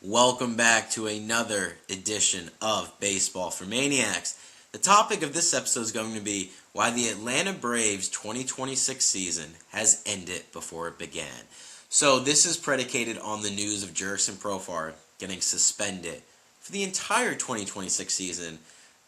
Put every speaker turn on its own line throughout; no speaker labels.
Welcome back to another edition of Baseball for Maniacs. The topic of this episode is going to be why the Atlanta Braves 2026 season has ended before it began. So this is predicated on the news of Jurickson Profar getting suspended for the entire 2026 season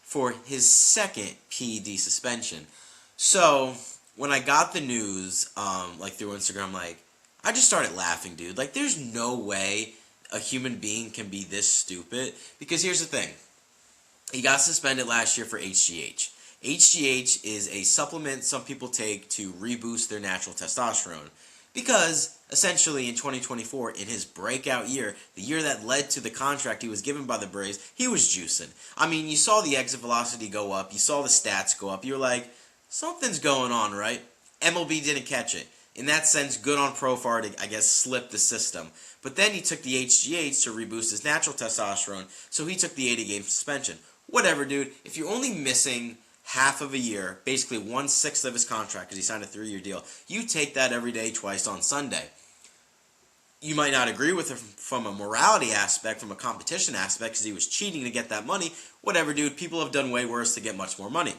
for his second PED suspension. So when I got the news, through Instagram, I just started laughing, dude. There's no way a human being can be this stupid. Because here's the thing. He got suspended last year for HGH. HGH is a supplement some people take to reboost their natural testosterone. Because, essentially, in 2024, in his breakout year, the year that led to the contract he was given by the Braves, he was juicing. I mean, you saw the exit velocity go up. You saw the stats go up. You were like, something's going on, right? MLB didn't catch it. In that sense, good on Profar to, slip the system. But then he took the HGH to reboost his natural testosterone, so he took the 80-game suspension. Whatever, dude. If you're only missing half of a year, basically 1/6 of his contract because he signed a 3-year deal, you take that every day, twice on Sunday. You might not agree with it from a morality aspect, from a competition aspect, because he was cheating to get that money. Whatever, dude. People have done way worse to get much more money.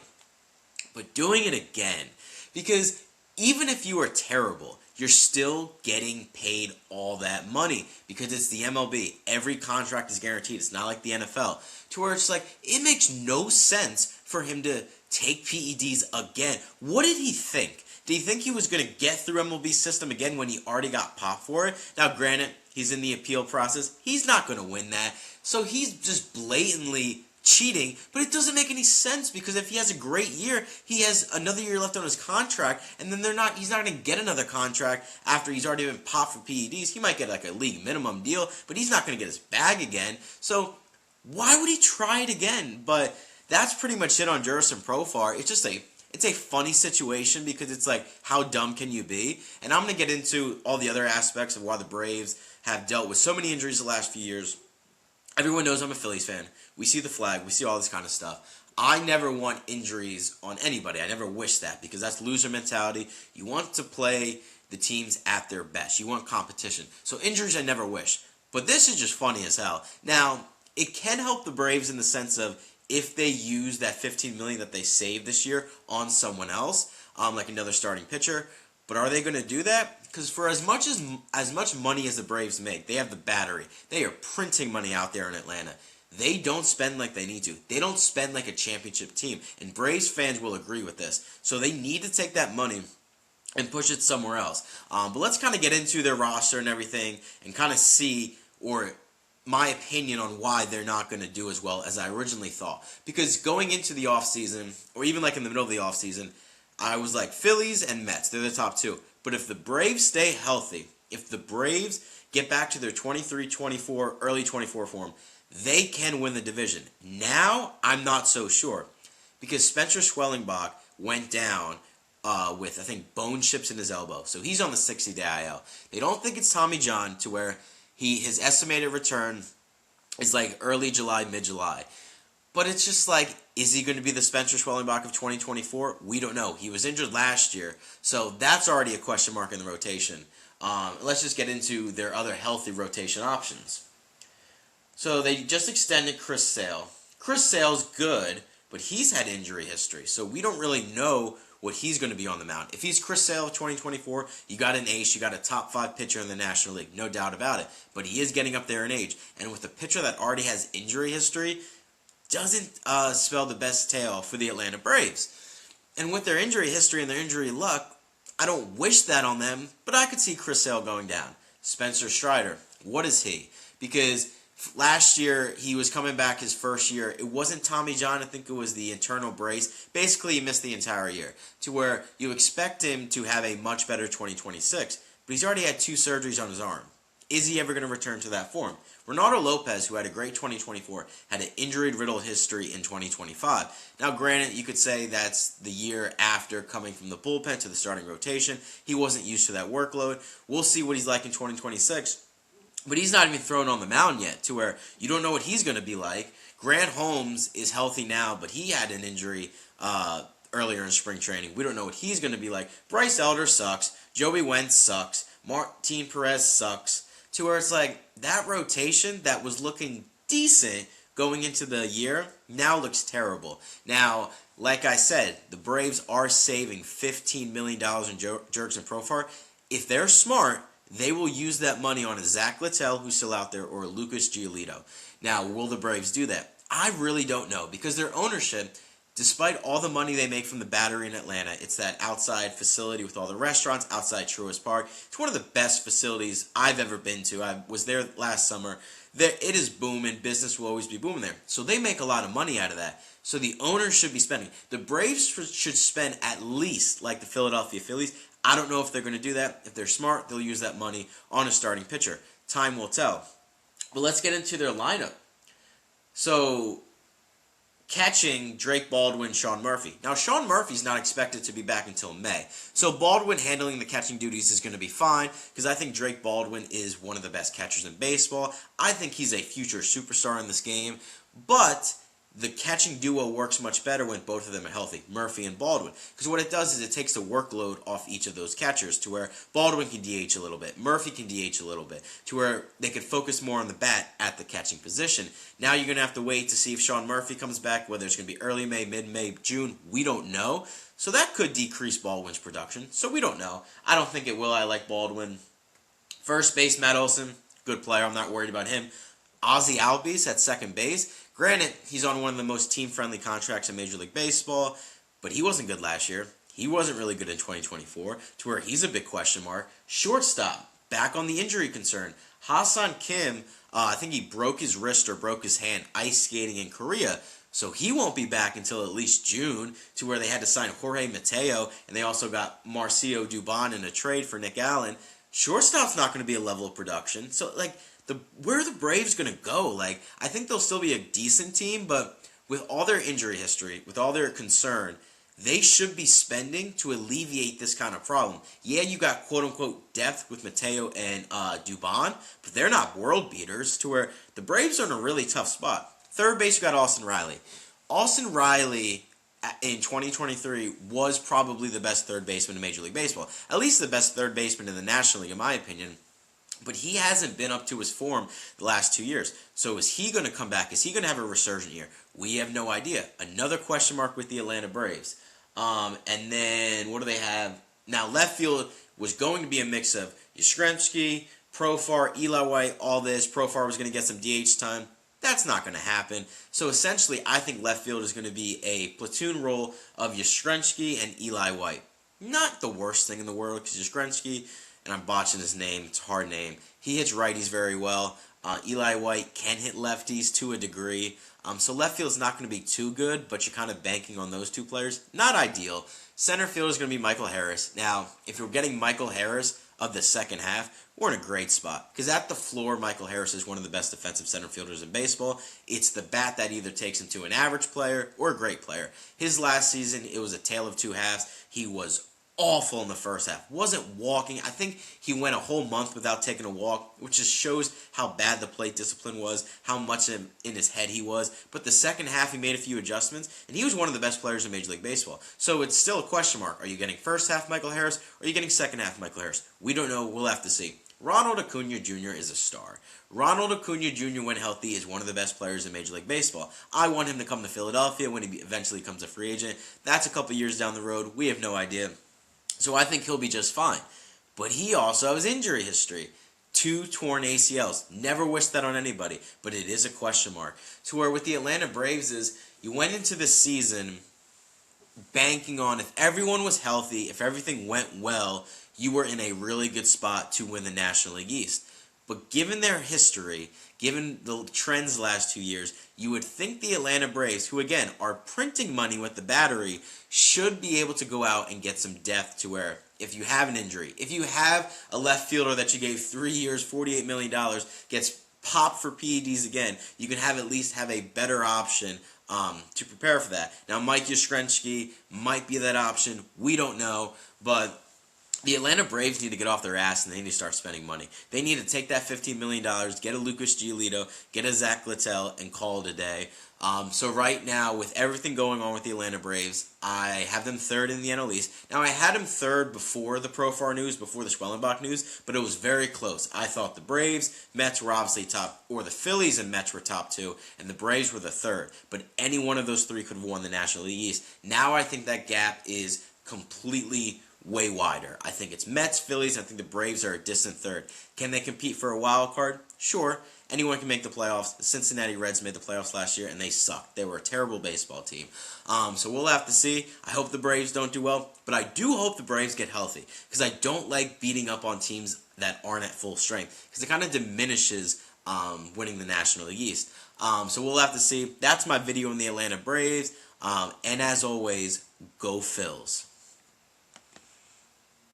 But doing it again, because even if you are terrible, you're still getting paid all that money because it's the MLB. Every contract is guaranteed. It's not like the NFL. To where it's like, it makes no sense for him to take PEDs again. What did he think? Did he think he was going to get through MLB system again when he already got popped for it? Now, granted, he's in the appeal process. He's not going to win that. So he's just blatantly cheating, but it doesn't make any sense because if he has a great year, he has another year left on his contract, and then he's not going to get another contract after he's already been popped for PEDs. He might get a league minimum deal, but he's not going to get his bag again. So why would he try it again? But that's pretty much it on Jurickson Profar. It's a funny situation because it's like, how dumb can you be? And I'm going to get into all the other aspects of why the Braves have dealt with so many injuries the last few years. Everyone knows I'm a Phillies fan. We see the flag. We see all this kind of stuff. I never want injuries on anybody. I never wish that because that's loser mentality. You want to play the teams at their best. You want competition. So injuries I never wish. But this is just funny as hell. Now, it can help the Braves in the sense of if they use that $15 million that they saved this year on someone else, like another starting pitcher. But are they going to do that? Because for as much money as the Braves make, they have the battery. They are printing money out there in Atlanta. They don't spend like they need to. They don't spend like a championship team. And Braves fans will agree with this. So they need to take that money and push it somewhere else. But let's kind of get into their roster and everything and kind of see, or my opinion on why they're not going to do as well as I originally thought. Because going into the offseason, or even like in the middle of the offseason, I was like, Phillies and Mets, they're the top two. But if the Braves stay healthy, if the Braves get back to their 23-24, early 24 form, they can win the division. Now, I'm not so sure. Because Spencer Schwellenbach went down with, I think, bone chips in his elbow. So he's on the 60-day IL. They don't think it's Tommy John, to where his estimated return is like early July, mid-July. But it's just like, is he going to be the Spencer Schwellenbach of 2024? We don't know. He was injured last year, so that's already a question mark in the rotation. Let's just get into their other healthy rotation options. So they just extended Chris Sale. Chris Sale's good, but he's had injury history, so we don't really know what he's going to be on the mound. If he's Chris Sale of 2024, you got an ace, you got a top 5 pitcher in the National League, no doubt about it. But he is getting up there in age, and with a pitcher that already has injury history, doesn't spell the best tale for the Atlanta Braves. And with their injury history and their injury luck, I don't wish that on them, but I could see Chris Sale going down. Spencer Strider, what is he? Because last year, he was coming back his first year. It wasn't Tommy John. I think it was the internal brace. Basically, he missed the entire year, to where you expect him to have a much better 2026. But he's already had 2 surgeries on his arm. Is he ever going to return to that form? Ronaldo Lopez, who had a great 2024, had an injury-riddled history in 2025. Now, granted, you could say that's the year after coming from the bullpen to the starting rotation. He wasn't used to that workload. We'll see what he's like in 2026. But he's not even thrown on the mound yet, to where you don't know what he's going to be like. Grant Holmes is healthy now, but he had an injury earlier in spring training. We don't know what he's going to be like. Bryce Elder sucks. Joey Wentz sucks. Martin Perez sucks. to where it's like that rotation that was looking decent going into the year now looks terrible. Now, like I said, the Braves are saving $15 million in Jurickson Profar. If they're smart, they will use that money on a Zach Littell, who's still out there, or a Lucas Giolito. Now, will the Braves do that? I really don't know, because their ownership, despite all the money they make from the Battery in Atlanta, it's that outside facility with all the restaurants outside Truist Park. It's one of the best facilities I've ever been to. I was there last summer. It is booming. Business will always be booming there. So they make a lot of money out of that. So the owners should be spending. The Braves should spend at least like the Philadelphia Phillies. I don't know if they're going to do that. If they're smart, they'll use that money on a starting pitcher. Time will tell. But let's get into their lineup. So, catching Drake Baldwin, Sean Murphy. Now, Sean Murphy's not expected to be back until May. So, Baldwin handling the catching duties is going to be fine because I think Drake Baldwin is one of the best catchers in baseball. I think he's a future superstar in this game. But the catching duo works much better when both of them are healthy, Murphy and Baldwin. Because what it does is it takes the workload off each of those catchers to where Baldwin can DH a little bit, Murphy can DH a little bit, to where they could focus more on the bat at the catching position. Now you're going to have to wait to see if Sean Murphy comes back, whether it's going to be early May, mid-May, June, we don't know. So that could decrease Baldwin's production, so we don't know. I don't think it will. I like Baldwin. First base, Matt Olson, good player. I'm not worried about him. Ozzie Albies at second base. Granted, he's on one of the most team-friendly contracts in Major League Baseball, but he wasn't good last year. He wasn't really good in 2024, to where he's a big question mark. Shortstop, back on the injury concern. Ha-Seong Kim, I think he broke his wrist or broke his hand ice skating in Korea, so he won't be back until at least June, to where they had to sign Jorge Mateo, and they also got Marcio Dubon in a trade for Nick Allen. Shortstop's not going to be a level of production, so, where are the Braves going to go? I think they'll still be a decent team, but with all their injury history, with all their concern, they should be spending to alleviate this kind of problem. Yeah, you got quote-unquote depth with Mateo and Dubon, but they're not world beaters, to where the Braves are in a really tough spot. Third base, you got Austin Riley. Austin Riley in 2023 was probably the best third baseman in Major League Baseball. At least the best third baseman in the National League, in my opinion. But he hasn't been up to his form the last 2 years. So is he going to come back? Is he going to have a resurgent year? We have no idea. Another question mark with the Atlanta Braves. And then what do they have? Now, left field was going to be a mix of Yastrzemski, Profar, Eli White, all this. Profar was going to get some DH time. That's not going to happen. So essentially, I think left field is going to be a platoon role of Yastrzemski and Eli White. Not the worst thing in the world, because Yastrzemski, and I'm botching his name, it's a hard name, he hits righties very well. Eli White can hit lefties to a degree. So left field is not going to be too good, but you're kind of banking on those two players. Not ideal. Center field is going to be Michael Harris. Now, if you're getting Michael Harris of the second half, we're in a great spot. Because at the floor, Michael Harris is one of the best defensive center fielders in baseball. It's the bat that either takes him to an average player or a great player. His last season, it was a tale of two halves. He was awful in the first half. Wasn't walking. I think he went a whole month without taking a walk, which just shows how bad the plate discipline was, how much in his head he was. But the second half, he made a few adjustments, and he was one of the best players in Major League Baseball. So it's still a question mark. Are you getting first half Michael Harris, or are you getting second half Michael Harris? We don't know. We'll have to see. Ronald Acuna Jr. is a star. Ronald Acuna Jr., when healthy, is one of the best players in Major League Baseball. I want him to come to Philadelphia when he eventually becomes a free agent. That's a couple years down the road. We have no idea. So I think he'll be just fine. But he also has injury history. 2 torn ACLs. Never wish that on anybody, but it is a question mark. To where with the Atlanta Braves is, you went into the season banking on if everyone was healthy, if everything went well, you were in a really good spot to win the National League East. But given their history, given the trends the last 2 years, you would think the Atlanta Braves, who again are printing money with the Battery, should be able to go out and get some depth to where if you have an injury, if you have a left fielder that you gave 3 years, $48 million, gets popped for PEDs again, you can at least have a better option to prepare for that. Now, Mike Yastrzemski might be that option. We don't know, but The Atlanta Braves need to get off their ass and they need to start spending money. They need to take that $15 million, get a Lucas Giolito, get a Zach Littell, and call it a day. So right now, with everything going on with the Atlanta Braves, I have them third in the NL East. Now, I had them third before the Profar news, before the Schwellenbach news, but it was very close. I thought the Braves, Mets were obviously top, or the Phillies and Mets were top two, and the Braves were the third. But any one of those three could have won the National League East. Now I think that gap is completely way wider. I think it's Mets, Phillies. I think the Braves are a distant third. Can they compete for a wild card? Sure. Anyone can make the playoffs. The Cincinnati Reds made the playoffs last year, and they sucked. They were a terrible baseball team. So we'll have to see. I hope the Braves don't do well, but I do hope the Braves get healthy because I don't like beating up on teams that aren't at full strength because it kind of diminishes winning the National League East. So we'll have to see. That's my video on the Atlanta Braves. And as always, go Phils.